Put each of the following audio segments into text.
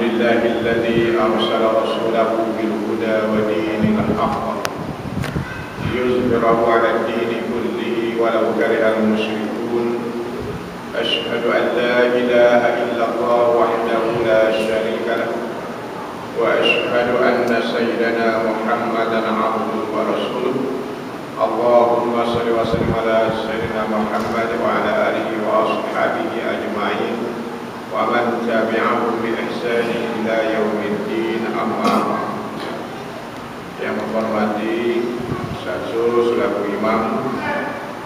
لله الذي أرسل رسوله بالهدى ودين الحق ليظهره على الدين كله ولو كره المشركون. أشهد أن لا إله إلا الله وحده لا شريك له وأشهد أن سيدنا محمدا عبده ورسوله. اللهم صل وسلم على سيدنا محمد وعلى آله وأصحابه أجمعين ومن تبعهم بإحسان إلى يوم الدين. أما بعد. Yang menghormati Syahsul selaku imam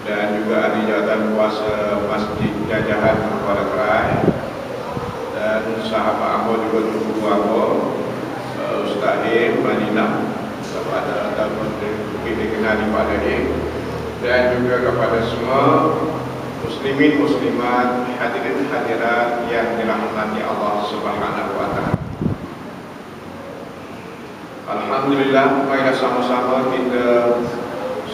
dan juga ahli jawatan kuasa Masjid Jajahan Kuala Kerai, dan sahabat Ambo juga tunggu Ambo, Ustaz Im Madinah, kepada ataupun kita kenali pada ini, dan juga kepada semua muslimin muslimat, hadirin hadirat yang dirahmati Allah Subhanahu wa taala. Alhamdulillah, marilah sama-sama kita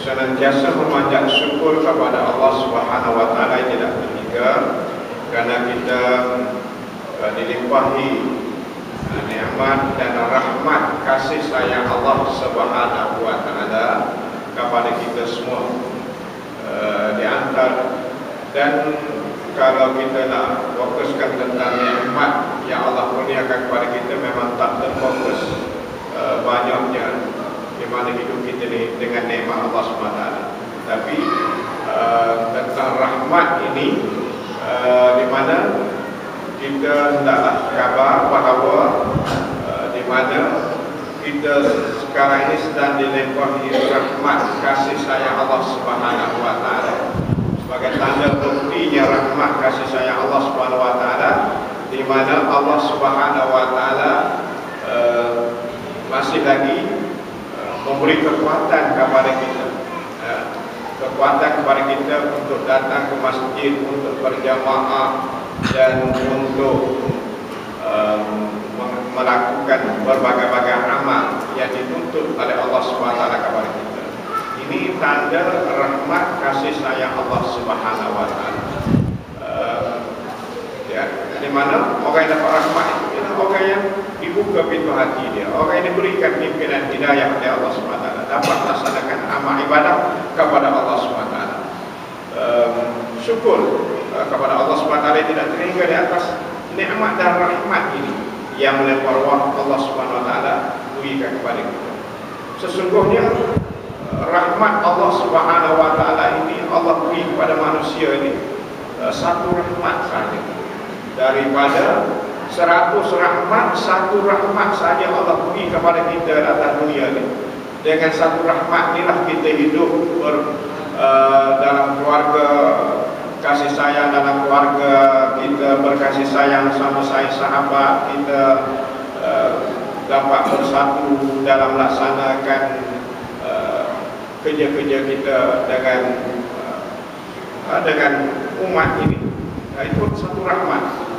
senantiasa memanjat syukur kepada Allah Subhanahu wa taala yang tidak terhingga, kerana kita dilimpahi nikmat dan rahmat kasih sayang Allah Subhanahu wa taala kepada kita semua. Di antara, dan kalau kita nak fokuskan tentang nikmat yang Allah kurniakan kepada kita, memang tak terfokus banyaknya di mana hidup kita ni dengan nikmat Allah SWT. Tapi tentang rahmat ini, di mana kita hendaklah kabar bahawa di mana kita sekarang ini sedang dilimpahi rahmat kasih sayang Allah Subhanahu wa taala. Sebagai tanda buktinya rahmat kasih sayang Allah Subhanahu wa taala, di mana Allah Subhanahu wa taala masih lagi memberi kekuatan kepada kita, kekuatan kepada kita untuk datang ke masjid, untuk berjamaah, dan untuk melakukan berbagai-bagai amal yang dituntut oleh Allah SWT kepada kita. Ini tanda rahmat kasih sayang Allah Subhanahu wa taala. Di mana orang yang dapat rahmat itu ialah orang yang dibuka pintu hati dia, orang yang diberikan pimpinan hidayah oleh Allah SWT, dapat melaksanakan amal ibadah kepada Allah SWT. Syukur kepada Allah SWT yang tidak terhingga di atas nikmat dan rahmat ini yang melimpah Allah SWT berikan kepada kita. Sesungguhnya rahmat Allah Subhanahu wa taala ini Allah beri kepada manusia ini satu rahmat saja. Daripada 100 rahmat, satu rahmat saja Allah beri kepada kita atas dunia ini. Dengan satu rahmat inilah kita hidup dalam keluarga kasih sayang, dalam keluarga kita berkasih sayang sama sahabat kita, dapat bersatu dalam melaksanakan kerja-kerja kita dengan umat ini. Itu satu rahmat.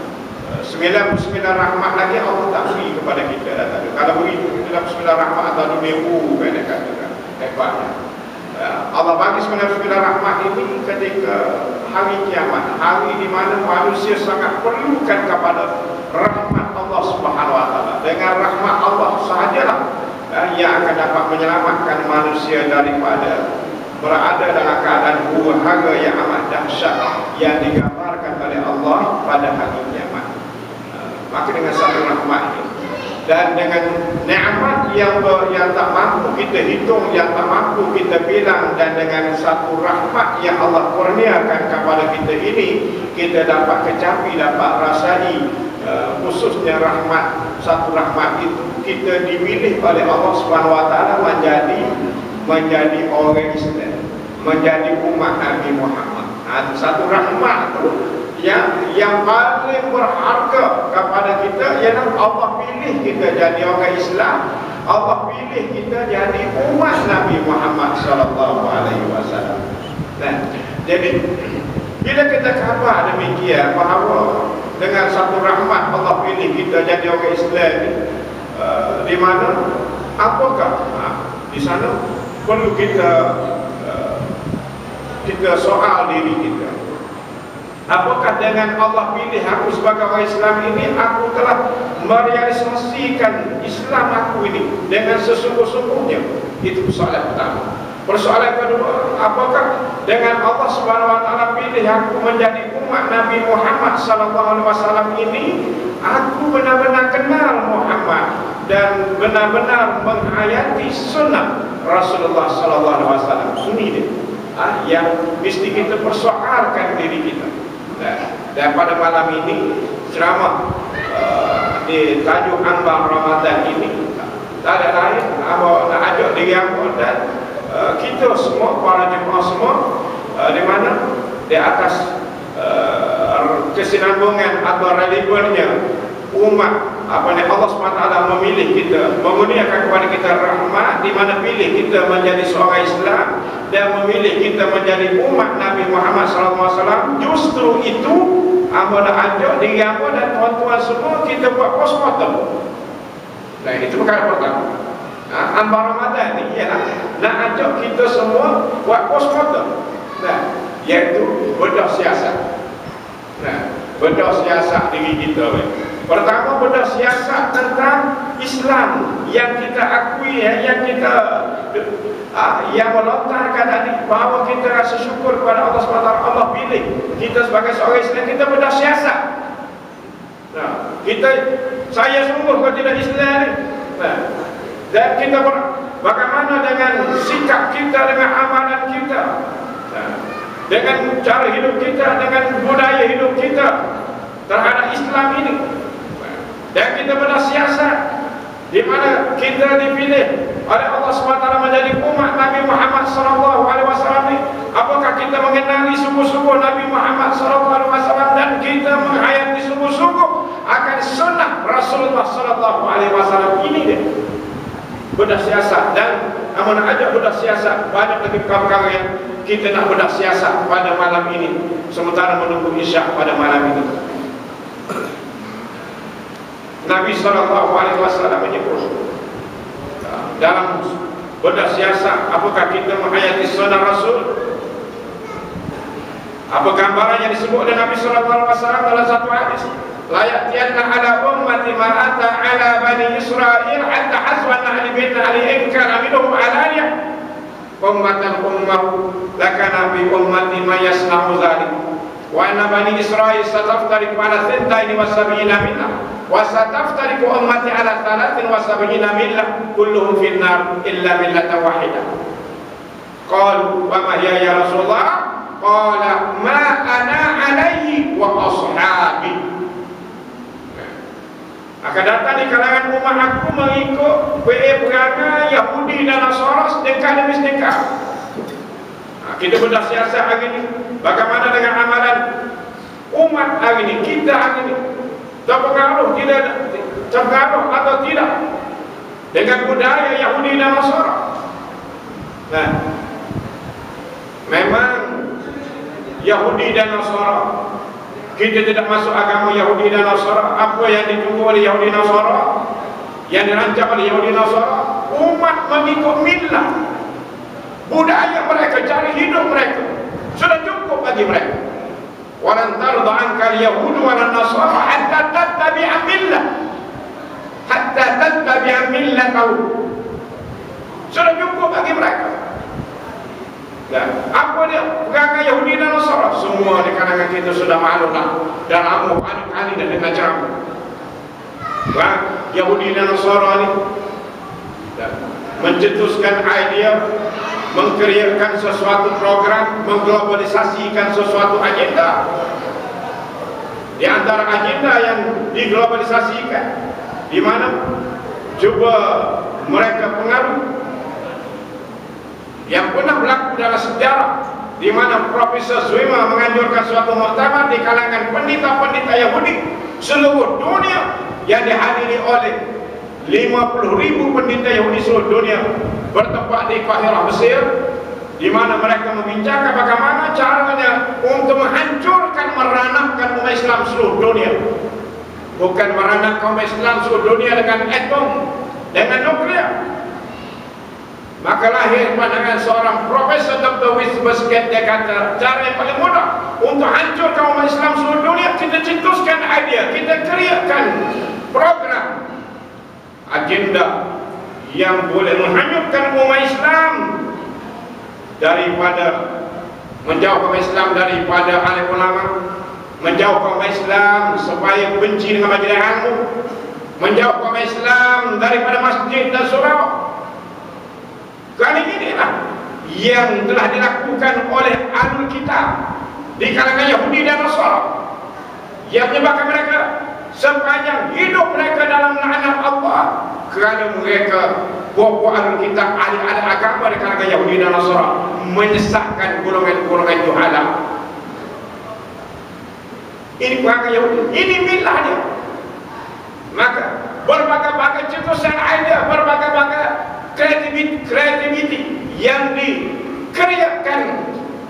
99 rahmat lagi Allah tak beri kepada kita. Kalau beri 99 rahmat atau 2,000 kan katakan hebatnya. Allah bagi 99 rahmat ini ketika hari kiamat, hari di mana manusia sangat perlukan kepada rahmat Allah Subhanahu wa taala. Dengan rahmat Allah sahajalah yang akan dapat menyelamatkan manusia daripada berada dalam keadaan huru-hara yang amat dahsyat yang digambarkan oleh Allah pada hari kiamat. Maka dengan satu rahmat ini, dan dengan nikmat yang tak mampu kita hitung, yang tak mampu kita bilang, dan dengan satu rahmat yang Allah kurniakan kepada kita ini, kita dapat kecapi, dapat rasai khususnya rahmat, satu rahmat itu kita dimilih oleh Allah Subhanahu wa taala menjadi orang Islam, menjadi umat Nabi Muhammad. Satu rahmat itu yang paling berharga kepada kita ialah Allah pilih kita jadi orang Islam, Allah pilih kita jadi umat Nabi Muhammad sallallahu alaihi wasallam. Nah, jadi bila kita khabar demikian bahawa dengan satu rahmat Allah pilih kita jadi orang Islam ini, di mana apakah di sana perlu kita soal diri kita. Apakah dengan Allah pilih aku sebagai orang Islam ini, aku telah merealisasikan Islam aku ini dengan sesungguh-sungguhnya? Itu persoalan pertama. Persoalan kedua, apakah dengan Allah Subhanahu wa taala pilih aku menjadi umat Nabi Muhammad sallallahu alaihi wasallam ini, aku benar-benar kenal Muhammad dan benar-benar menghayati sunnah Rasulullah sallallahu alaihi wasallam. Ini dia yang mesti kita persoalkan diri kita. Dan pada malam ini ceramah di tajuk Anbar Ramadan ini tak ada lain, abang nak ajak diri abang dan kita semua, para jemaah semua, di mana di atas kesinambungan atau relevannya umat Allah SWT memilih kita, mengurniakan kepada kita rahmat, di mana pilih kita menjadi seorang Islam dan memilih kita menjadi umat Nabi Muhammad SAW. Justru itu abang nak ajak diri abang dan tuan-tuan semua kita buat postmortem. Nah, itu perkara pertama. Anbar Ramadan ni ialah nak ajak kita semua buat postmortem. Nah, iaitu bedah siasat. Nah, bedah siasat diri kita. Pertama, bedah siasat tentang Islam yang kita akui, yang kita yang melontarkan tadi, bahawa kita rasa syukur kepada Allah SWT. Allah pilih kita sebagai seorang Islam, kita bedah siasat. Nah, saya sungguh kalau tidak Islam ni. Nah, dan kita bagaimana dengan sikap kita, dengan amalan kita, nah, dengan cara hidup kita, dengan budaya hidup kita terhadap Islam ini. Dan kita bersiasat di mana kita dipilih oleh Allah SWT menjadi umat Nabi Muhammad SAW ini. Apakah kita mengenali sungguh-sungguh Nabi Muhammad SAW dan kita menghayati sungguh-sungguh akan sunnah Rasulullah SAW? Ini dia bedah siasat. Dan amanah ajak bedah siasat, banyak lagi perkara yang kita nak bedah siasat pada malam ini, sementara menunggu isyak pada malam ini. Nabi SAW menyebut dalam bedah siasat, apakah kita menghayati sunnah Rasul? Apa gambaran yang disebut oleh Nabi SAW dalam satu hadis? La ya'tiyanna ala ummati ma ata ala bani Israil hatta haswan ahli bait ahli inkar minhum alaniya ummatan ummahu lakana bi ummati ma yasna'u dhalik wa anna bani Israil sataftariqu ala 72 millah wa sataftariqu ummati ala 73 millah kulluhum fin nar illa millatan wahidah. Qalu wa ma hiya ya Rasulullah? Qala ma ana alaihi wa ashabi. Akan datang di kalangan umat aku mengikut perangai Yahudi dan Nasara sedekah demi sedekah. Kita bedah siasat hari ini. Bagaimana dengan amalan umat hari ini, kita hari ini? Terpengaruh atau tidak dengan budaya Yahudi dan Nasara? Nah, memang Yahudi dan Nasara, kita tidak masuk agama Yahudi dan Nasara. Apa yang ditunggu oleh Yahudi dan Nasara, yang dirancang oleh Yahudi dan Nasara, umat mengikut millah, budaya mereka, cara hidup mereka, sudah cukup bagi mereka. Walan tarda anka al-yahud walan nasara hatta tattabi'a millah, hatta tattabi'a millatahu. Sudah cukup bagi mereka. Dan apa dia pegangan Yahudi dan Nasara? Semua di kalangan kita sudah maklumlah dan amu kali dan dengan ceramah. Yahudi dan Nasara ini mencetuskan idea, mengkreakan sesuatu program, mengglobalisasikan sesuatu agenda. Di antara agenda yang diglobalisasikan, di mana cuba mereka pengaruh yang pernah berlaku dalam sejarah, di mana Profesor Zwima menganjurkan suatu muktamar di kalangan pendeta-pendeta Yahudi seluruh dunia yang dihadiri oleh 50.000 pendeta Yahudi seluruh dunia, bertempat di Kahirah, Mesir, di mana mereka membincangkan bagaimana caranya untuk menghancurkan, meranakkan umat Islam seluruh dunia. Bukan meranakkan umat Islam seluruh dunia dengan atom, dengan nuklear. Maka lahir pandangan seorang Profesor Dr. Wisbesket. Dia kata cara yang paling mudah untuk hancur kaum Islam seluruh dunia, kita cetuskan idea, kita kreakan program agenda yang boleh menghanyutkan umat Islam, daripada menjauhkan Islam daripada alim ulama, menjauhkan Islam supaya benci dengan majlis ilmu, menjauhkan Islam daripada masjid dan surau. Kali inilah yang telah dilakukan oleh ahlul kitab di kalangan Yahudi dan Nasara, yang menyebabkan mereka sepanjang hidup mereka dalam laknat Allah, kerana mereka buah-buah ahlul kitab, ahli-ahli agama di kalangan Yahudi dan Nasara menyesatkan golongan-golongan juhala. Ini perangai Yahudi, ini milah dia. Maka berbagai-bagai cetusan idea, berbagai-bagai kreativiti yang dikreakan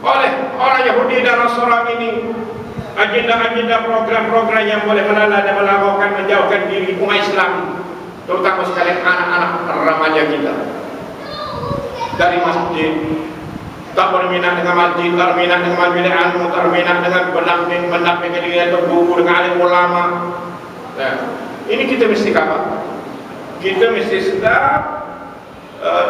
oleh orang Yahudi dan Nasara ini, agenda-agenda program-program yang boleh melala dan melakukan menjauhkan diri umat Islam, terutama sekali anak-anak remaja kita, dari masjid. Tak berminat dengan masjid, tak berminat dengan majlis ilmu, tak berminat dengan pendamping diri atau buku dengan alim ulama. Nah, ini kita mesti kabar. Kita mesti sedar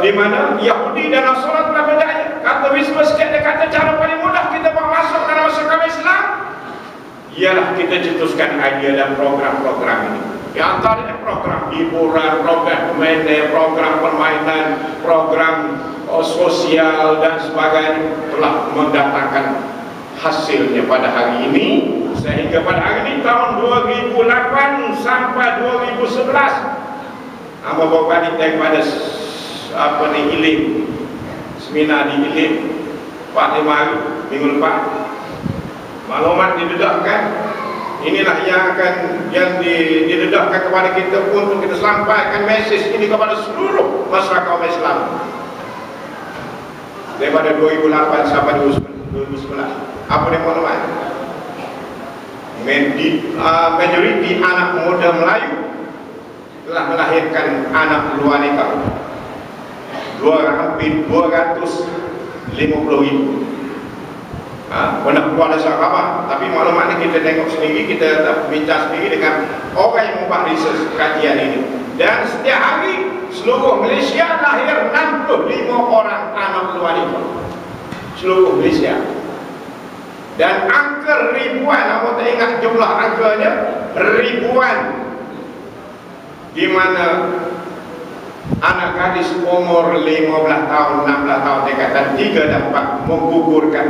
di mana Yahudi dan Nasara telah berdaya. Kata Wisbesket, dia kata cara paling mudah kita bawa masuk dalam masyarakat Islam ialah kita cetuskan idea dan program-program ini. Yang antaranya program hiburan, program permainan, program permainan, program sosial dan sebagainya, telah mendatangkan hasilnya pada hari ini. Sehingga pada hari ini tahun 2008 sampai 2011, hamba bawa balik daripada Ilim, seminar di Ilim 4-5 hari minggu lepas, maklumat didedahkan. Inilah yang didedahkan kepada kita untuk kita sampaikan mesej ini kepada seluruh masyarakat umat Islam daripada 2008 sampai 2011. Apa dia maklumat? Majoriti anak muda Melayu telah melahirkan anak luar nikah hampir 250,000. Pernah keluar dari sahabat, tapi maklumat ini kita tengok sendiri, kita bincang sendiri dengan orang yang membuat research kajian ini. Dan setiap hari seluruh Malaysia lahir 65 orang anak luar nikah, seluruh Malaysia. Dan angka ribuan, aku tak ingat jumlah angkanya, ribuan, di mana anak gadis umur 15 tahun, 16 tahun, tingkatan 3 dan 4 menggugurkan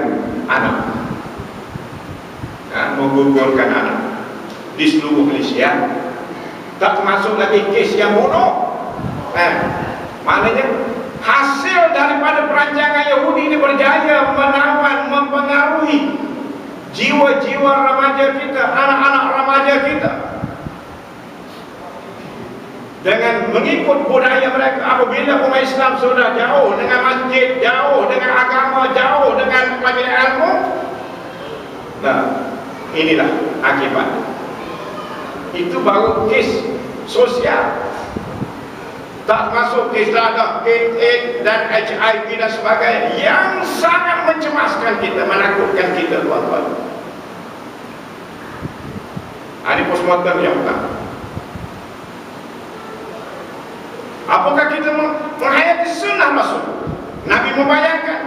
anak. Menggugurkan anak di seluruh Malaysia. Tak termasuk lagi kes yang bunuh. Maknanya hasil daripada perancangan Yahudi ini berjaya menawan, mempengaruhi jiwa-jiwa remaja kita, anak-anak remaja kita, dengan mengikut budaya mereka. Apabila umat Islam sudah jauh dengan masjid, jauh dengan agama, jauh dengan majlis ilmu, nah inilah akibat. Itu baru kes sosial, tak masuk kes dadah, AIDS dan HIV dan sebagainya yang sangat mencemaskan kita, menakutkan kita, tuan-tuan. Ini postmortem yang pertama. Apakah kita menghayati sunnah Rasul? Nabi membayangkan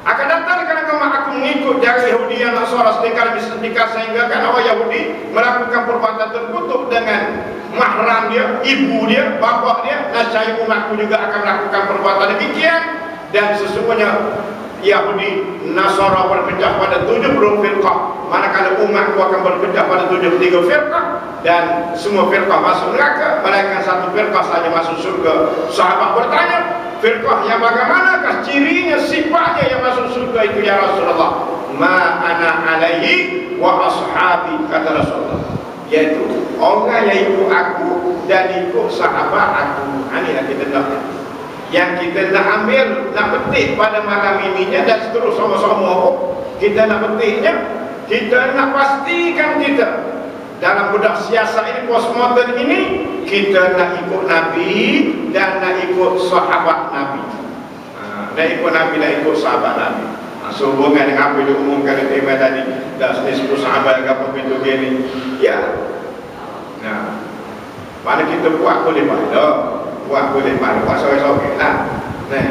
akan datang kalangan aku mengikut jalan Yahudi yang Nasara sedekar sehingga kan orang Yahudi melakukan perbuatan terkutuk dengan mahram dia, ibu dia, bapa dia, dan saya umatku juga akan melakukan perbuatan demikian. Dan sesungguhnya Yahudi Nasara berpecah pada 70 firqah, manakala umatku akan berpecah pada 73 firqah, dan semua firqah masuk neraka, melainkan satu firqah saja masuk surga. Sahabat bertanya, firqah yang bagaimanakah cirinya, sifatnya yang masuk surga itu ya Rasulullah? Ma ana alaihi wa ashabi, kata Rasulullah, yaitu orang yang ikut aku dan ikut sahabat aku. Inilah kita nak, yang kita nak ambil, nak petik pada malam ininya, dan seterus sama-sama kita nak petiknya. Kita nak pastikan kita dalam budak siasat ini, postmodern ini, kita nak ikut Nabi dan nak ikut sahabat Nabi. Dah ikut Nabi, dah ikut sahabat Nabi. Sehubungan dengan apa yang diumumkan oleh Imam tadi, dah 10 sahabat ke apa pintu gini. Ya. Nah, mana kita buat boleh pada, buat boleh pada, buat sore-sore lah. Nah,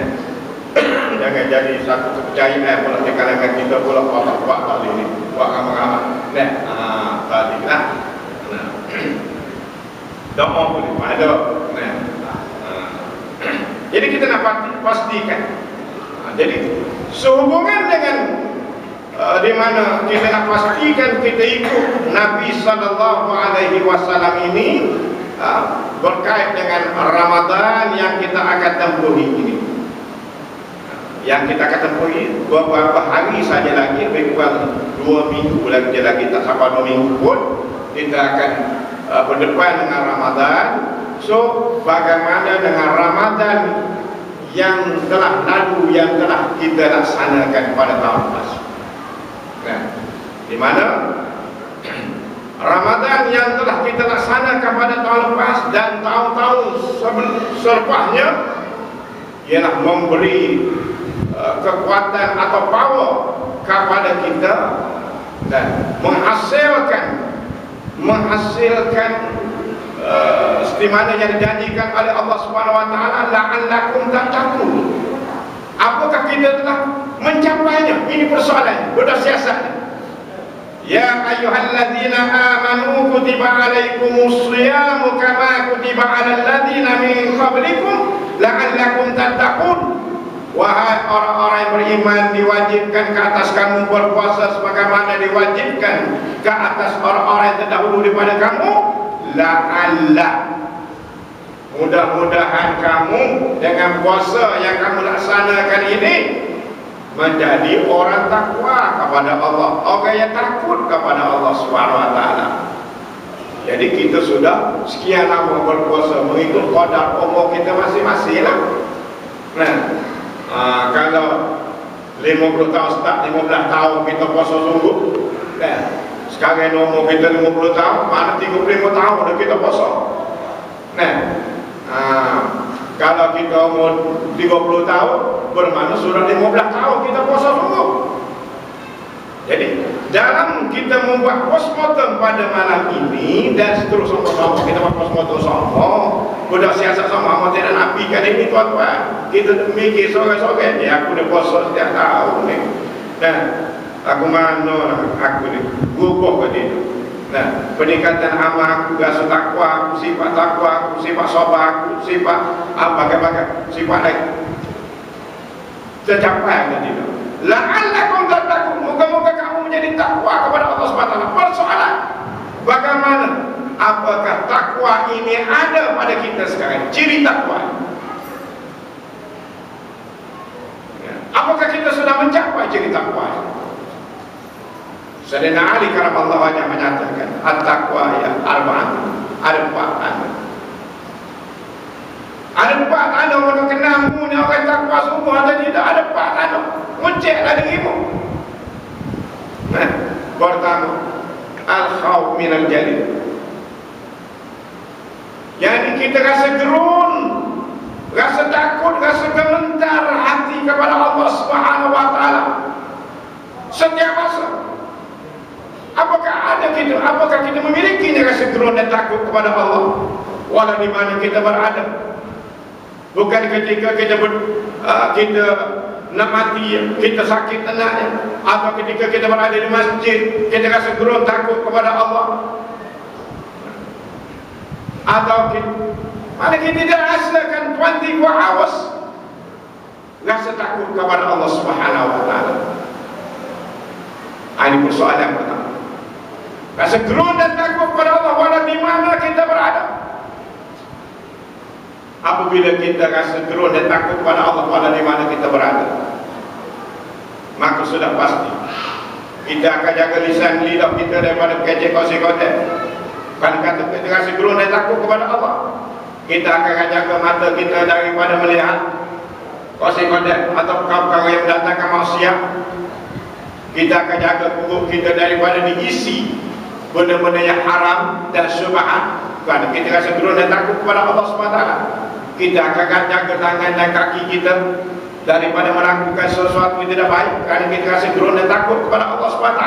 jangan jadi satu kepercayaan pula di kalangan kita pula buat tadi ni, buat amal-amal. Nah, tadi lah. Nah, doa boleh pada. Nah, jadi kita nak pastikan. Jadi sehubungan dengan di mana kita nak pastikan kita ikut Nabi sallallahu alaihi wasallam ini berkait dengan Ramadan yang kita akan tempuhi ini. Yang kita akan tempuhi beberapa hari saja lagi, lebih kurang 2 minggu lagi tak sampai 2 minggu pun kita akan berdepan dengan Ramadan. So bagaimana dengan Ramadan yang telah lalu, yang telah kita laksanakan pada tahun lepas? Nah, di mana Ramadan yang telah kita laksanakan pada tahun lepas dan tahun-tahun selepasnya ialah memberi kekuatan atau power kepada kita dan menghasilkan seperti mana yang dijanjikan oleh Allah Subhanahu wa taala, la'allakum tattaqun. Apakah kita telah mencapainya? Ini persoalannya, sudah siasatnya. Ya ayyuhalladzina amanu kutiba alaikumus shiyamu kama kutiba alal ladzina min qablikum la'allakum tattaqun. Wahai orang-orang yang beriman, diwajibkan ke atas kamu berpuasa sebagaimana diwajibkan ke atas orang-orang yang terdahulu daripada kamu. La'alla, mudah-mudahan kamu dengan puasa yang kamu laksanakan ini menjadi orang takwa kepada Allah, orang yang takut kepada Allah Subhanahu wa taala. Jadi kita sudah sekian lama berpuasa mengikut qadar umur kita masing-masing lah. Nah, kalau 50 tahun start, 15 tahun kita puasa sungguh. Sekarang umur kita 50 tahun, mana 35 tahun dah kita puasa. Nah, kalau kita umur 30 tahun, bermakna sudah 15 tahun kita puasa sungguh. Jadi dalam kita membuat postmortem pada malam ini dan seterusnya bersama, kita buat postmortem sama, sudah siasat sama amat tidak nabi kan ini tuan-tuan. Kita mikir sore-sore, ya aku dah puasa setiap tahun ni. Dan aku mana lah aku ni, gugup ke dia. Nah, peningkatan amal aku, rasa takwa aku, sifat takwa aku, sifat sabar aku, sifat apa sifat lain tercapai ke dia. La'allakum tattaqun, moga-moga kamu menjadi takwa kepada Allah Subhanahu wa taala. Persoalan, bagaimana? Apakah takwa ini ada pada kita sekarang? Ciri takwa. Apakah kita sudah mencapai ciri takwa? Sayyidina Ali karamallahu wajhah menyatakan, at-taqwa ya arba'atun, ada 4 tanda. Ada 4 tanda orang kenalmu ni orang takwa sungguh atau tidak, ada 4 tanda. Menceklah dirimu. Nah, pertama, al-khawf minal jalil. Jadi kita rasa gerun, rasa takut, rasa gemetar hati kepada Allah Subhanahu wa taala setiap masa. Apakah kita memiliki rasa gerun dan takut kepada Allah walau di mana kita berada? Bukan ketika kita nak mati, kita sakit tenaknya, atau ketika kita berada di masjid kita rasa gerun takut kepada Allah, atau mana kita tidak rasakan 24 hours rasa takut kepada Allah Subhanahu wa taala. Ini persoalan yang pertama. Rasa gerun dan takut kepada Allah walau di mana kita berada. Apabila kita rasa gerun dan takut kepada Allah walau di mana kita berada, maka sudah pasti kita akan jaga lisan lidah kita daripada kecek kosek-kosek. Kalau kata kita rasa gerun dan takut kepada Allah, kita akan jaga mata kita daripada melihat kosek-kosek atau perkara-perkara yang mendatangkan maksiat. Kita akan jaga perut kita daripada diisi benda-benda yang haram dan syubhat. Kerana kita rasa gerun dan takut kepada Allah SWT, kita akan jaga tangan dan kaki kita daripada melakukan sesuatu yang tidak baik, kerana kita rasa gerun dan takut kepada Allah SWT.